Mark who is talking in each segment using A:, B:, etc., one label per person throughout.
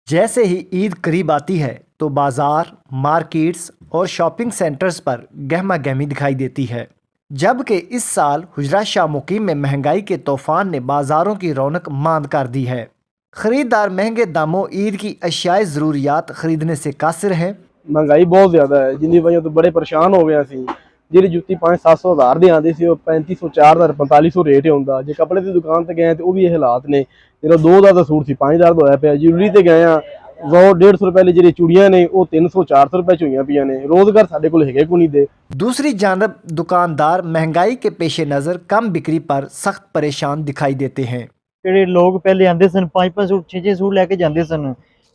A: जैसे ही ईद करीब आती है तो बाजार, मार्केट्स और शॉपिंग सेंटर्स पर गहमा गहमी दिखाई देती है। जबकि इस साल हुजरा शाह मुकीम में महंगाई के तूफान ने बाजारों की रौनक मांद कर दी है। खरीदार महंगे दामों ईद की अशियाई ज़रूरियात खरीदने से कासिर हैं।
B: महंगाई बहुत ज्यादा है, जिंदी वजह तो बड़े परेशान हो गए सी। ਜਿਹੜੀ ਜੁੱਤੀ 5-700 ਹਜ਼ਾਰ ਦੀ ਆਉਂਦੀ ਸੀ ਉਹ 3500 4000 4500 ਰੇਟ ਹੁੰਦਾ। ਜੇ ਕੱਪੜੇ ਦੀ ਦੁਕਾਨ ਤੇ ਗਏ ਤੇ ਉਹ ਵੀ ਇਹ ਹਾਲਾਤ ਨੇ। ਜਿਹੜਾ 2000 ਦਾ ਸੂਟ ਸੀ 5000 ਦਾ ਹੋਇਆ ਪਿਆ। ਜੁਐਲਰੀ ਤੇ ਗਏ ਆ 100-150 रुपए वाली ਜਿਹੜੀ ਚੂੜੀਆਂ ਨੇ ਉਹ 300-400 रुपए ਚ ਹੋਈਆਂ ਪਈਆਂ ਨੇ। रोजगार ਸਾਡੇ ਕੋਲ ਹੈਗੇ ਕੋਈ ਨਹੀਂ ਦੇ।
A: दूसरी जानब दुकानदार महंगाई के पेश नज़र कम बिक्री पर सख्त परेशान दिखाई देते हैं।
C: ਜਿਹੜੇ ਲੋਕ ਪਹਿਲੇ ਆਂਦੇ ਸਨ 5-5 ਸੂਟ 6-6 ਸੂਟ ਲੈ ਕੇ ਜਾਂਦੇ ਸਨ,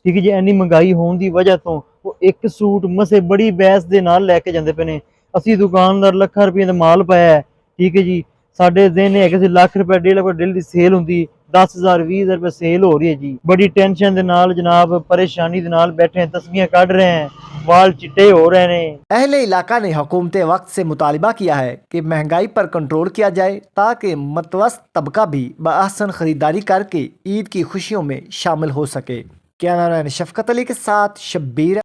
C: ਠੀਕ ਹੈ ਜੀ। ਇੰਨੀ ਮਹਿੰਗਾਈ ਹੋਣ ਦੀ ਵਜ੍ਹਾ ਤੋਂ ਉਹ ਇੱਕ ਸੂਟ ਮਸੇ ਬੜੀ ਬਹਿਸ ਦੇ ਨਾਲ ਲੈ ਕੇ ਜਾਂਦੇ ਪਏ ਨੇ। ਅਸੀਂ ਦੁਕਾਨਦਾਰ ਲੱਖਾਂ ਰੁਪਏ ਦਾ ਮਾਲ ਪਾਇਆ ਹੈ, ਠੀਕ ਹੈ ਜੀ। ਸਾਡੇ ਦਿਨ ਹੈਗੇ ਸੀ ਲੱਖ ਰੁਪਏ 1.5 ਲੱਖ ਡੇਲੀ ਦੀ ਸੇਲ ਹੁੰਦੀ, 10,000 20,000 रुपए सेल हो रही है जी। बड़ी टेंशन के नाल जनाब परेशानी के नाल बैठे हैं, तस्वीरें काट रहे हैं, बाल चिट्टे हो रहे हैं।
A: अहले इलाका ने हुकूमत वक्त से मुतालबा किया है कि महंगाई पर कंट्रोल किया जाए ताकि मतवस्त तबका भी बअहसन खरीदारी करके ईद की खुशियों में शामिल हो सके। कैमरामैन शफकत अली के साथ शब्बीर।